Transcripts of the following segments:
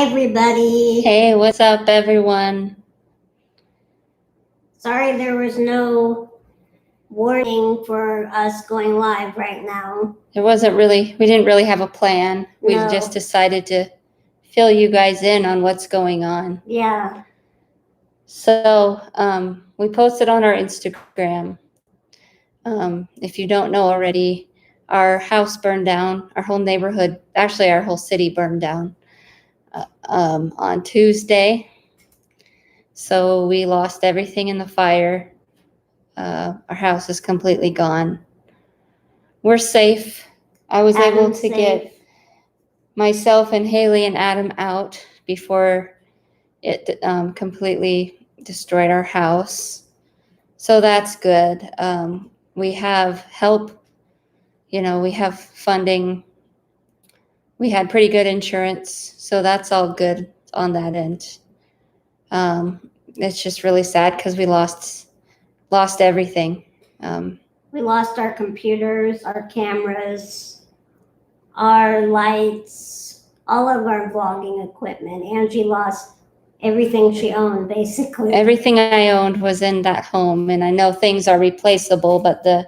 everybody. Hey, what's up, everyone? Sorry there was no warning for us going live right now. We didn't really have a plan. We No. just decided to fill you guys in on what's going on. Yeah. So, we posted on our Instagram. If you don't know already, our house burned down, our whole neighborhood, actually, our whole city burned down on Tuesday. So, we lost everything in the fire. Our house is completely gone. We're safe. I was able to get myself and Haley and Adam out before it completely destroyed our house. So that's good. We have help, we have funding. We had pretty good insurance, so that's all good on that end. It's just really sad because we lost everything. We lost our computers, our cameras, our lights, all of our vlogging equipment. Angie lost everything she owned, basically. Everything I owned was in that home, and I know things are replaceable, but the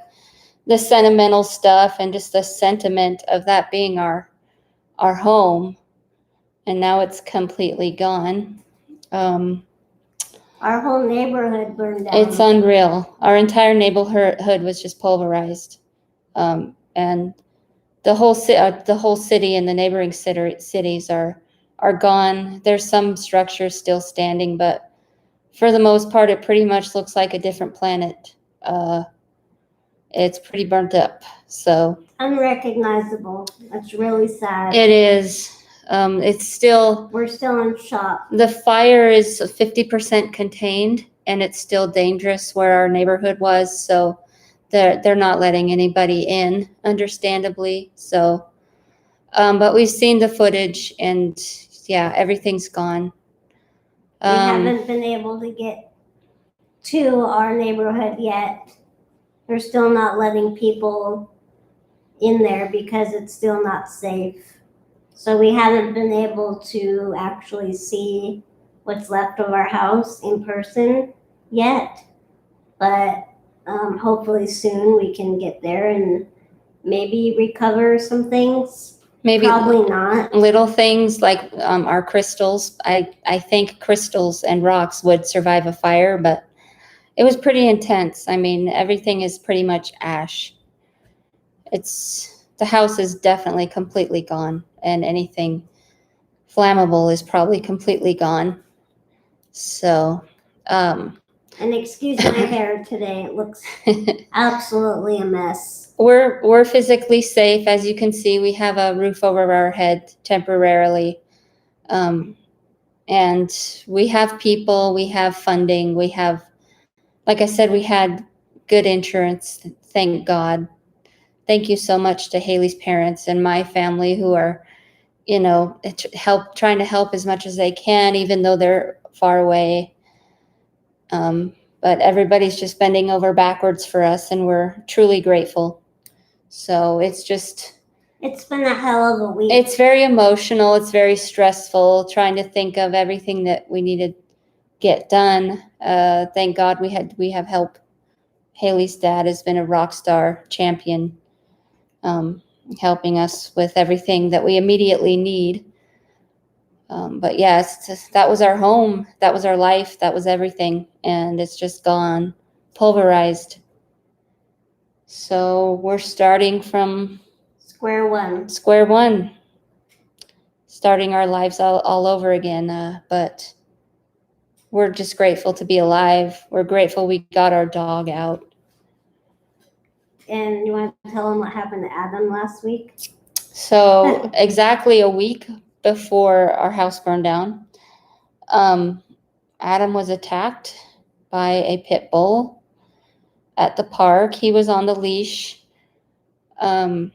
sentimental stuff and just the sentiment of that being our home, and now it's completely gone. Our whole neighborhood burned down. It's unreal. Our entire neighborhood was just pulverized, and the whole city and the neighboring cities are gone. There's some structures still standing, but for the most part, it pretty much looks like a different planet. It's pretty burnt up. So unrecognizable. That's really sad. It is. We're still in shock. The fire is 50% contained, and it's still dangerous where our neighborhood was. So they're not letting anybody in, understandably. So, but we've seen the footage, and yeah, everything's gone. We haven't been able to get to our neighborhood yet. They're still not letting people in there because it's still not safe. So we haven't been able to actually see what's left of our house in person yet. But hopefully soon we can get there and maybe recover some things. Maybe probably not. Little things like our crystals. I think crystals and rocks would survive a fire, but it was pretty intense. I mean, everything is pretty much ash. The house is definitely completely gone, and anything flammable is probably completely gone. So, and excuse my hair today. It looks absolutely a mess. We're physically safe. As you can see, we have a roof over our head temporarily. And we have people, we have funding, we have, like I said, we had good insurance. Thank God. Thank you so much to Haley's parents and my family who are, trying to help as much as they can, even though they're far away. But everybody's just bending over backwards for us, and we're truly grateful. So it's been a hell of a week. It's very emotional. It's very stressful trying to think of everything that we need to get done. Thank God we have help. Haley's dad has been a rock star champion, helping us with everything that we immediately need. But yes, that was our home. That was our life. That was everything. And it's just gone, pulverized. So we're starting from Square one. Starting our lives all over again. But we're just grateful to be alive. We're grateful we got our dog out. And you want to tell them what happened to Adam last week? So exactly a week before our house burned down, Adam was attacked by a pit bull at the park. He was on the leash. The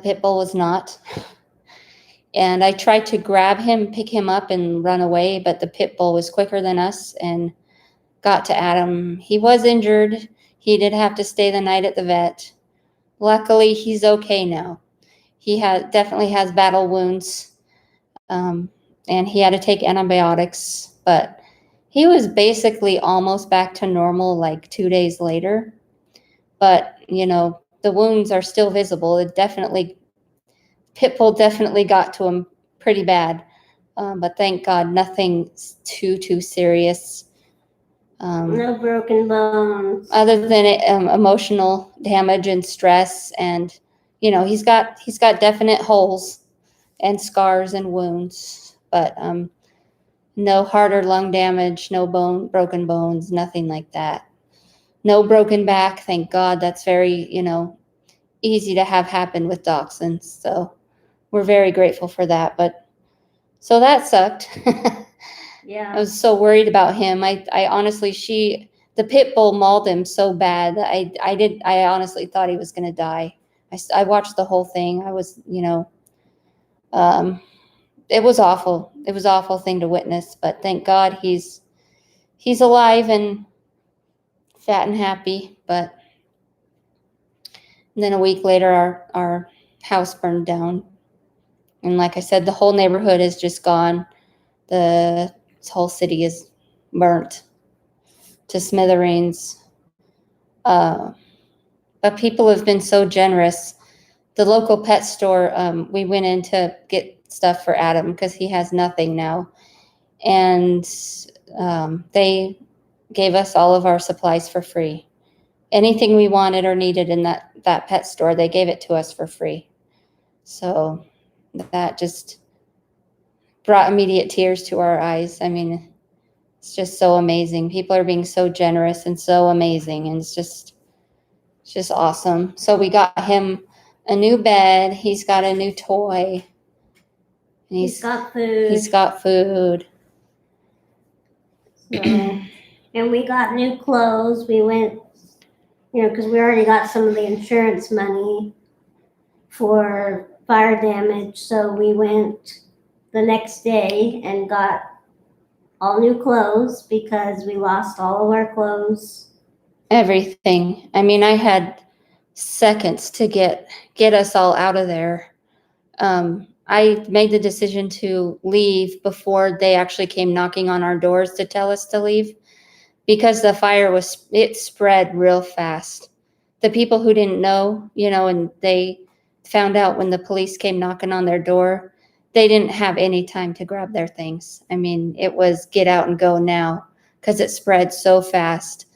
pit bull was not. And I tried to grab him, pick him up, and run away, but the pit bull was quicker than us and got to Adam. He was injured. He did have to stay the night at the vet. Luckily, he's okay now. He definitely has battle wounds. and he had to take antibiotics, but he was basically almost back to normal like 2 days later. But, the wounds are still visible. Pit bull definitely got to him pretty bad. But thank God, nothing too serious. No broken bones. Other than emotional damage and stress, and he's got definite holes and scars and wounds, but no heart or lung damage, no broken bones, nothing like that. No broken back, thank God. That's very easy to have happen with dachshunds, so we're very grateful for that. But so that sucked. Yeah. I was so worried about him. I honestly, the pit bull mauled him so bad that I honestly thought he was going to die. I watched the whole thing. I was, it was awful. It was an awful thing to witness, but thank God he's alive and fat and happy. But then a week later, our house burned down. And like I said, the whole neighborhood is just gone. This whole city is burnt to smithereens. But people have been so generous. The local pet store, we went in to get stuff for Adam because he has nothing now. And they gave us all of our supplies for free. Anything we wanted or needed in that pet store, they gave it to us for free. So that just brought immediate tears to our eyes. I mean, it's just so amazing. People are being so generous and so amazing, and it's just awesome. So we got him a new bed. He's got a new toy. And He's got food. He's got food. So, and we got new clothes. We went, because we already got some of the insurance money for fire damage. So we went the next day and got all new clothes because we lost all of our clothes. Everything. I mean, I had seconds to get us all out of there. I made the decision to leave before they actually came knocking on our doors to tell us to leave, because the fire it spread real fast. The people who didn't know, and they found out when the police came knocking on their door, they didn't have any time to grab their things. I mean, it was get out and go now because it spread so fast.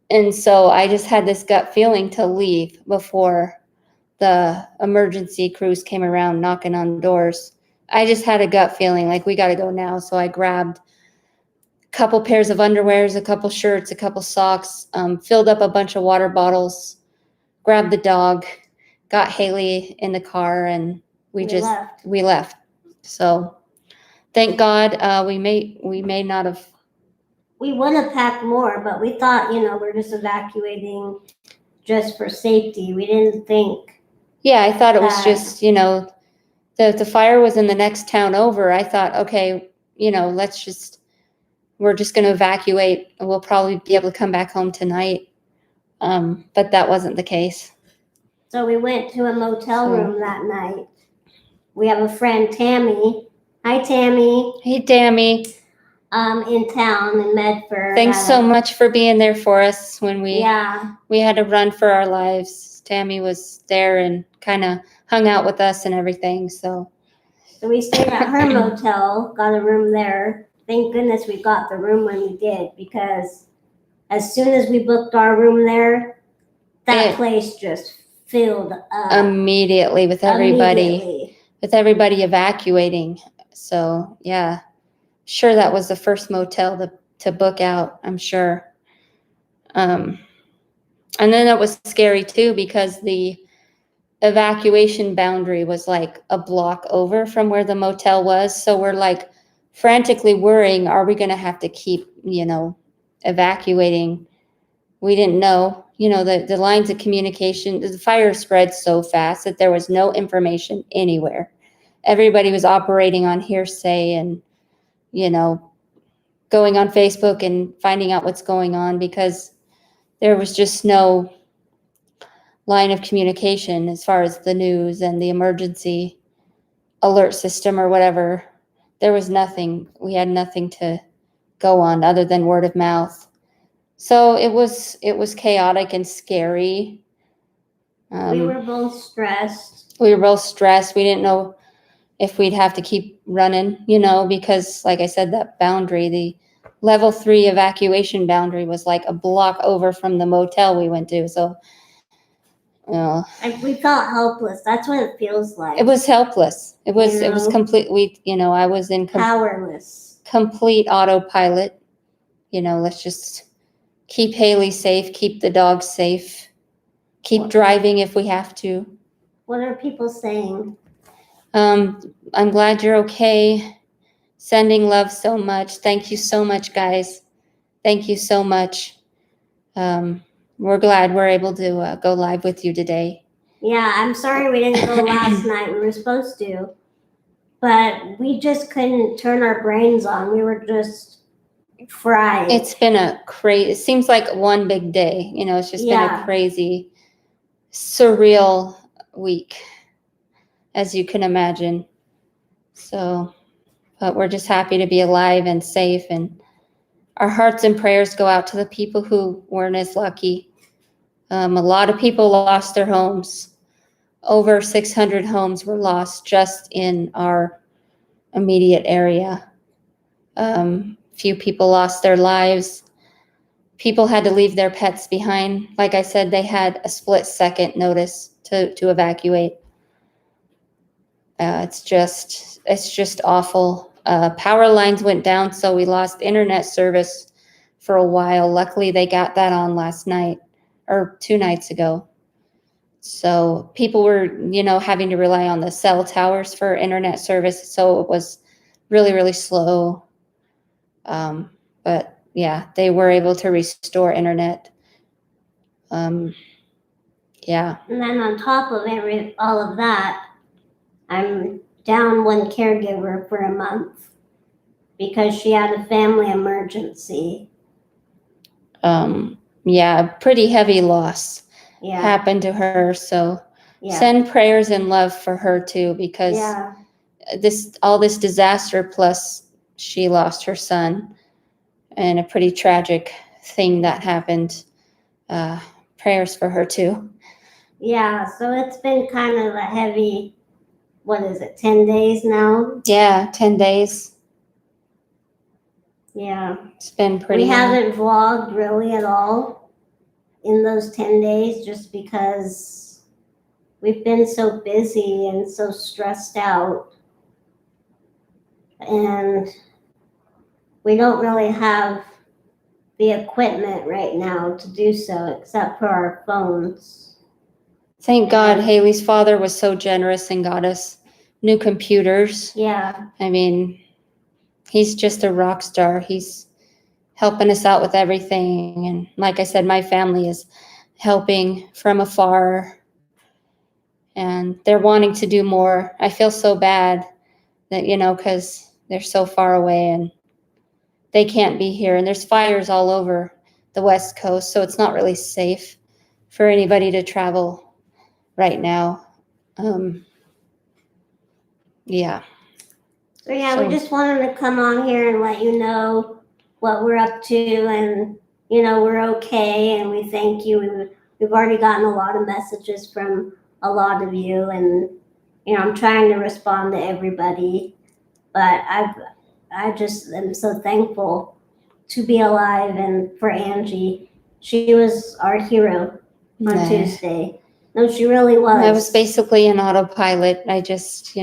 And so I just had this gut feeling to leave before the emergency crews came around knocking on doors. I just had a gut feeling like we got to go now. So I grabbed a couple pairs of underwears, a couple shirts, a couple socks, filled up a bunch of water bottles, grabbed the dog, got Haley in the car, and we left. So thank God we may not have. We would have packed more, but we thought, we're just evacuating just for safety. We didn't think. Yeah, I thought it was just, the fire was in the next town over. I thought, okay, we're just going to evacuate. We'll probably be able to come back home tonight. But that wasn't the case. So we went to a motel room that night. We have a friend, Tammy. Hi, Tammy. Hey, Tammy. In town in Medford. Thanks so much for being there for us when we had to run for our lives. Tammy was there and kind of hung out with us and everything. So we stayed at her motel, got a room there. Thank goodness we got the room when we did, because as soon as we booked our room there, that place just filled up immediately with everybody evacuating. So yeah, sure, that was the first motel to book out, I'm sure. And then it was scary too, because the evacuation boundary was like a block over from where the motel was. So we're like frantically worrying, are we going to have to keep, evacuating? We didn't know, the lines of communication, the fire spread so fast that there was no information anywhere. Everybody was operating on hearsay and, going on Facebook and finding out what's going on, because there was just no line of communication as far as the news and the emergency alert system or whatever. there was nothing. We had nothing to go on other than word of mouth. So it was chaotic and scary. We were both stressed. We were both stressed. We didn't know if we'd have to keep running, because like I said, that boundary, the level 3 evacuation boundary was like a block over from the motel we went to. So, like we felt helpless. That's what it feels like. It was helpless. It was complete. I was in powerless. Complete autopilot. Let's just keep Haley safe, keep the dogs safe, keep driving if we have to. What are people saying? I'm glad you're okay. Sending love so much. Thank you so much, guys. Thank you so much. We're glad we're able to go live with you today. Yeah, I'm sorry we didn't go last night. We were supposed to, but we just couldn't turn our brains on. We were just fried. It's been it seems like one big day. It's just been a crazy, surreal week, as you can imagine. So, but we're just happy to be alive and safe, and our hearts and prayers go out to the people who weren't as lucky. A lot of people lost their homes. Over 600 homes were lost just in our immediate area. Few people lost their lives. People had to leave their pets behind. Like I said, they had a split-second notice to evacuate. It's just awful. Power lines went down, so we lost internet service for a while. Luckily, they got that on last night or 2 nights ago. So people were, having to rely on the cell towers for internet service. So it was really, really slow. But yeah, they were able to restore internet. Yeah. And then on top of all of that, I'm down one caregiver for a month because she had a family emergency. Yeah, pretty heavy loss happened to her. So send prayers and love for her too, because all this disaster, plus she lost her son, and a pretty tragic thing that happened. Prayers for her too. Yeah, so it's been kind of a heavy, 10 days now? Yeah, 10 days. Yeah. It's been pretty. We haven't vlogged really at all in those 10 days just because we've been so busy and so stressed out. And we don't really have the equipment right now to do so except for our phones. Thank God Haley's father was so generous and got us new computers. Yeah. I mean, he's just a rock star. He's helping us out with everything. And like I said, my family is helping from afar. And they're wanting to do more. I feel so bad that, because they're so far away and they can't be here. And there's fires all over the West Coast, so it's not really safe for anybody to travel right now. Yeah. So we just wanted to come on here and let you know what we're up to, and we're okay, and we thank you. We've already gotten a lot of messages from a lot of you, and I'm trying to respond to everybody, but I just am so thankful to be alive, and for Angie. She was our hero on Tuesday. No, she really was. I was basically an autopilot. I just,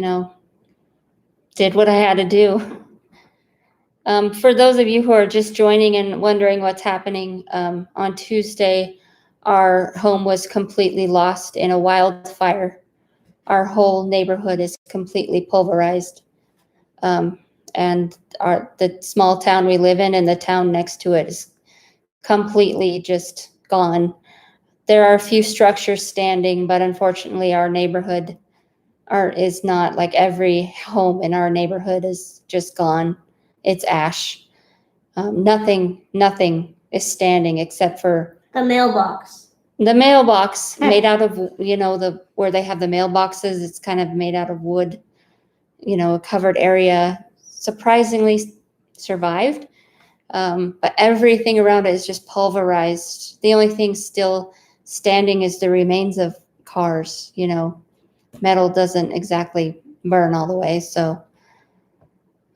did what I had to do. For those of you who are just joining and wondering what's happening, on Tuesday, our home was completely lost in a wildfire. Our whole neighborhood is completely pulverized. And the small town we live in and the town next to it is completely just gone. There are a few structures standing, but unfortunately our neighborhood is not. Like, every home in our neighborhood is just gone. It's ash. Nothing is standing except for the mailbox. The mailbox made out of, where they have the mailboxes, it's kind of made out of wood, a covered area. surprisingly survived. But everything around it is just pulverized. The only thing still standing is the remains of cars. Metal doesn't exactly burn all the way, so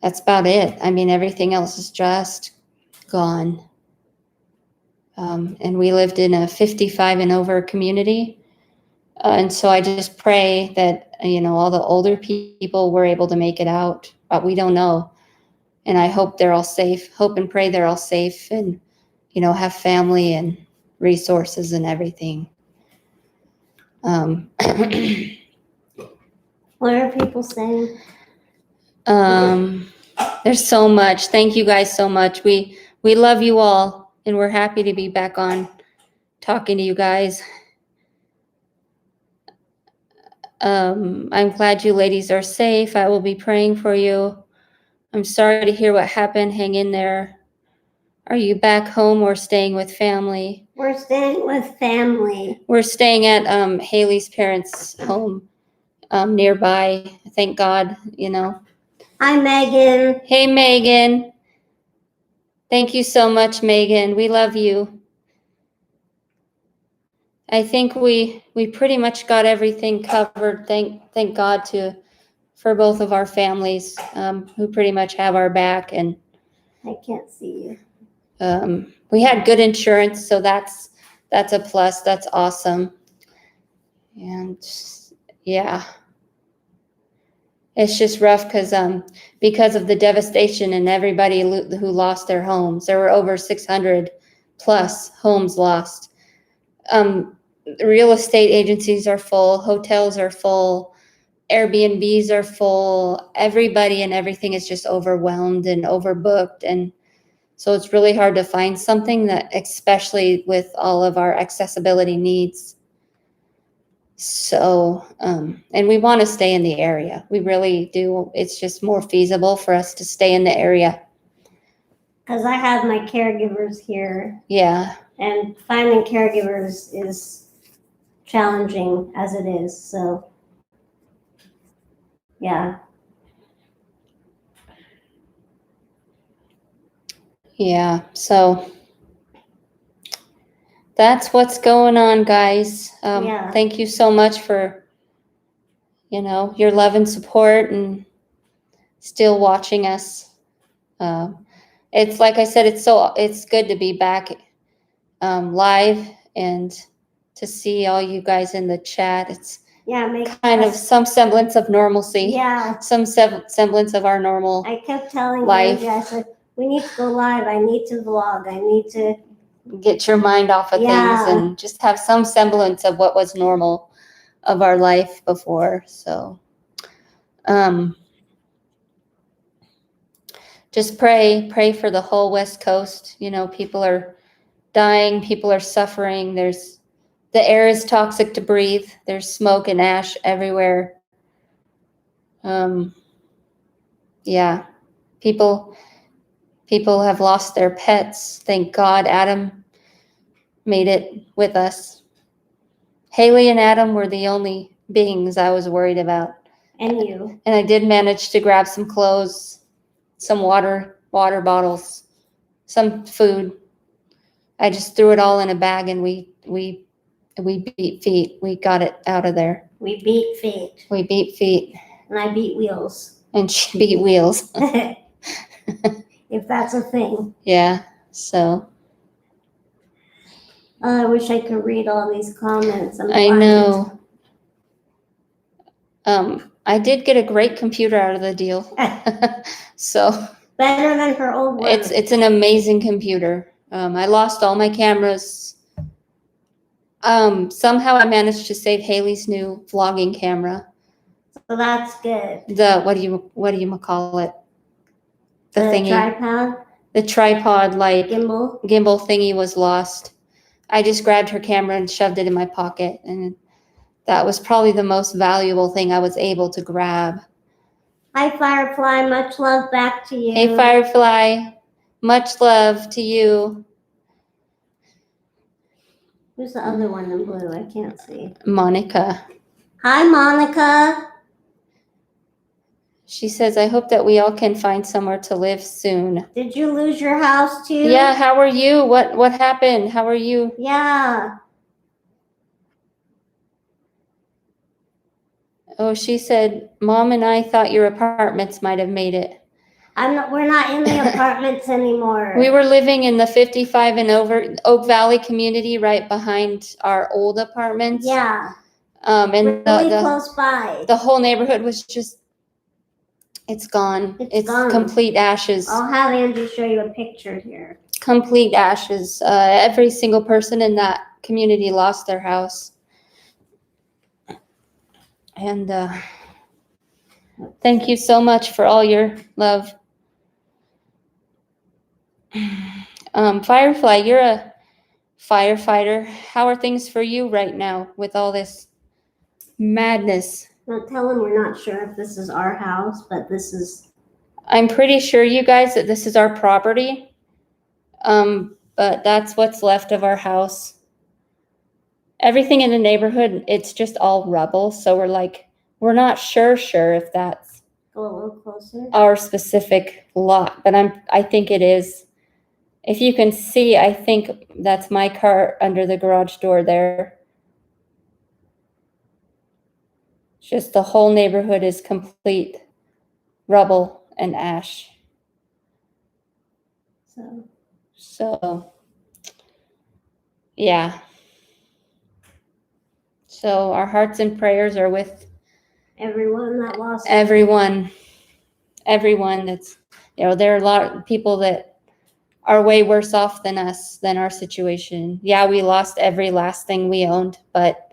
that's about it. I mean, everything else is just gone. And we lived in a 55 and over community. And so I just pray that, all the older people were able to make it out, but we don't know. And I hope they're all safe, hope and pray they're all safe and, have family and resources and everything. What are people saying? There's so much. Thank you guys so much. We love you all, and we're happy to be back on talking to you guys. I'm glad you ladies are safe. I will be praying for you. I'm sorry to hear what happened. Hang in there. Are you back home or staying with family? We're staying with family. We're staying at Haley's parents' home nearby. Thank God, Hi, Megan. Hey, Megan. Thank you so much, Megan. We love you. I think we pretty much got everything covered. Thank God for both of our families who pretty much have our back, and I can't see you. we had good insurance, so that's a plus. That's awesome. And yeah, it's just rough because of the devastation and everybody who lost their homes. There were over 600 plus homes lost. Real estate agencies are full, hotels are full, Airbnbs are full. Everybody and everything is just overwhelmed and overbooked. And so it's really hard to find something that, especially with all of our accessibility needs. So, and we want to stay in the area. We really do. It's just more feasible for us to stay in the area. Because I have my caregivers here. Yeah. And finding caregivers is challenging as it is. So, yeah. Yeah. So that's what's going on, guys. Yeah. Thank you so much for, your love and support and still watching us. It's like I said, it's good to be back live and to see all you guys in the chat. It's kind of some semblance of normalcy. Yeah. Some semblance of our normal. I kept telling life. Angie, I said, we need to go live. I need to vlog. I need to get your mind off of things and just have some semblance of what was normal of our life before. So, just pray for the whole West Coast. People are dying, people are suffering. The air is toxic to breathe. There's smoke and ash everywhere. Yeah, people have lost their pets. Thank God Adam made it with us. Haley and Adam were the only beings I was worried about. And you. And I did manage to grab some clothes, some water bottles, some food. I just threw it all in a bag and we beat feet. We got it out of there. We beat feet. We beat feet. And I beat wheels. And she beat wheels. If that's a thing. Yeah, so. I wish I could read all these comments. I know. I did get a great computer out of the deal. So. Better than her old one. It's an amazing computer. I lost all my cameras. Somehow I managed to save Haley's new vlogging camera. So that's good. The what do you call it? The thingy. Tripod. The tripod, like gimbal thingy, was lost. I just grabbed her camera and shoved it in my pocket, and that was probably the most valuable thing I was able to grab. Hi, Firefly. Much love back to you. Hey, Firefly. Much love to you. Who's the other one in blue? I can't see. Monica. Hi, Monica. She says, I hope that we all can find somewhere to live soon. Did you lose your house too? Yeah, how are you? What happened? How are you? Yeah. Oh, she said, Mom and I thought your apartments might have made it. We're not in the apartments anymore. We were living in the 55 and over Oak Valley community right behind our old apartments. Yeah. And really close by. The whole neighborhood was just, it's gone. It's gone. Complete ashes. I'll have Angie show you a picture here. Complete ashes. Every single person in that community lost their house. And thank you so much for all your love. Firefly, you're a firefighter. How are things for you right now with all this madness? Now tell them we're not sure if this is our house, but this is... I'm pretty sure, you guys, that this is our property. But that's what's left of our house. Everything in the neighborhood, it's just all rubble. So we're not sure if that's Go a little closer. Our specific lot, but I think it is. If you can see, I think that's my car under the garage door there. Just the whole neighborhood is complete rubble and ash. So, yeah. So our hearts and prayers are with everyone that lost. Everyone that's, there are a lot of people that are way worse off than us, than our situation. Yeah, we lost every last thing we owned, but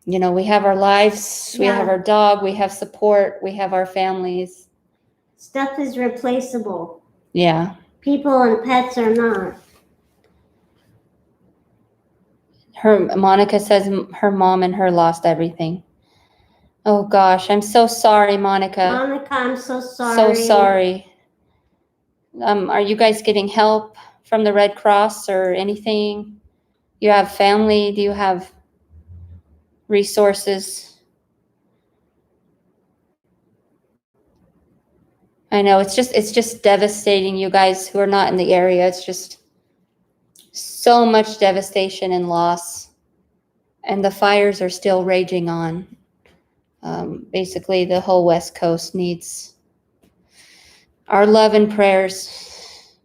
we have our lives, we have our dog, we have support, we have our families. Stuff is replaceable. Yeah. People and pets are not. Monica says her mom and her lost everything. Oh gosh, I'm so sorry, Monica. Monica, I'm so sorry. So sorry. Are you guys getting help from the Red Cross or anything? You have family? Do you have resources? I know it's just devastating, you guys who are not in the area. It's just so much devastation and loss. And the fires are still raging on. Basically, the whole West Coast needs our love and prayers.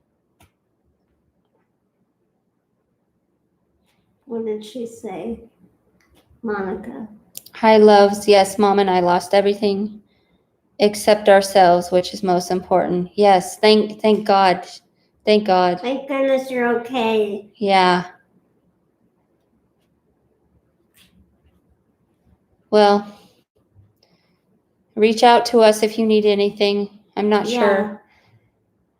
What did she say? Monica. Hi, loves. Yes, Mom and I lost everything except ourselves, which is most important. Yes, thank God. Thank God. Thank goodness you're okay. Yeah. Well, reach out to us if you need anything. I'm not sure.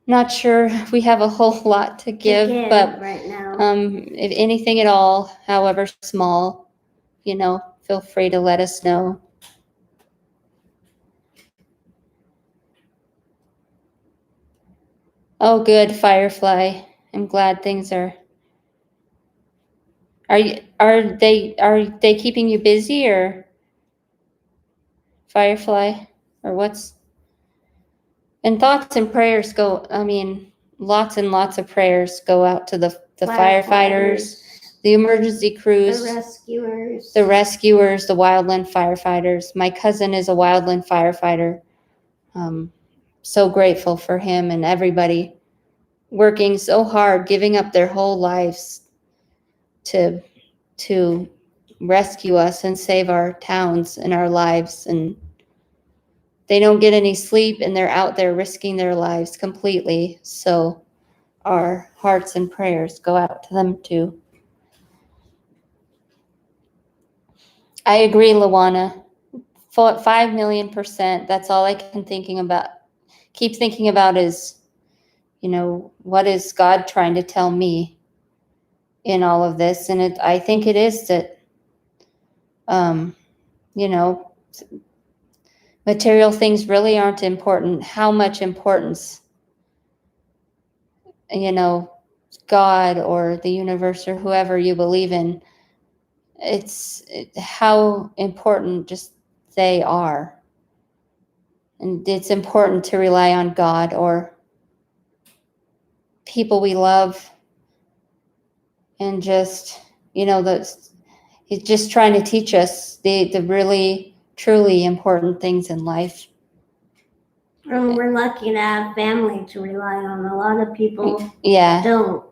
Not sure we have a whole lot to give, but right now. If anything at all, however small, feel free to let us know. Oh, good, Firefly. I'm glad things are. Are they keeping you busy, or Firefly, or what's? And thoughts and prayers go. I mean, lots and lots of prayers go out to the firefighters, the emergency crews, the rescuers, the wildland firefighters. My cousin is a wildland firefighter. So grateful for him and everybody working so hard, giving up their whole lives to rescue us and save our towns and our lives. And they don't get any sleep, and they're out there risking their lives completely. So our hearts and prayers go out to them too. I agree, Luana. 5,000,000%. That's all I can keep thinking about is, what is God trying to tell me in all of this? And I think it is that, material things really aren't important. How much importance, God or the universe or whoever you believe in, how important just they are. And it's important to rely on God or people we love, and just, he's just trying to teach us the really, truly important things in life. And we're lucky to have family to rely on. A lot of people Yeah. don't.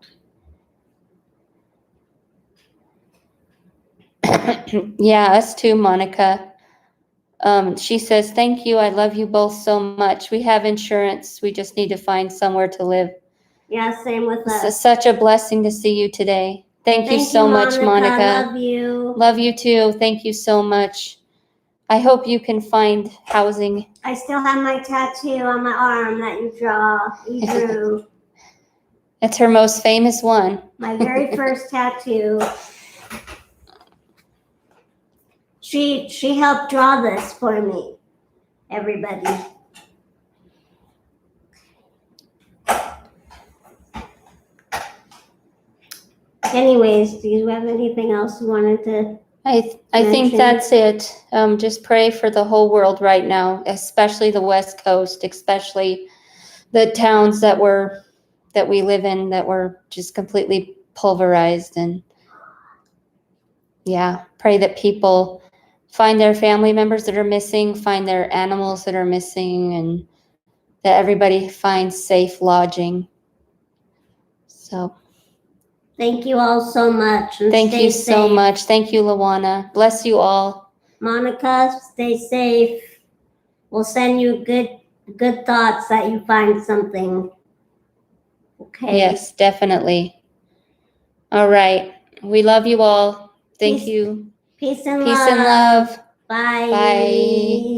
Yeah, us too, Monica. She says, thank you. I love you both so much. We have insurance. We just need to find somewhere to live. Yeah, same with us. It's such a blessing to see you today. Thank you so much, Monica. Love you. Love you too. Thank you so much. I hope you can find housing. I still have my tattoo on my arm that you drew. It's her most famous one. My very first tattoo. She helped draw this for me, everybody. Anyways, do you have anything else you wanted to I think that's it. Just pray for the whole world right now, especially the West Coast, especially the towns that we live in that were just completely pulverized. And yeah, pray that people find their family members that are missing, find their animals that are missing, and that everybody finds safe lodging. So thank you all so much. And thank you safe. So much. Thank you, Luana. Bless you all. Monica, stay safe. We'll send you good thoughts that you find something. Okay. Yes, definitely. All right. We love you all. Thank you. Peace and Peace love. and love. Bye. Bye.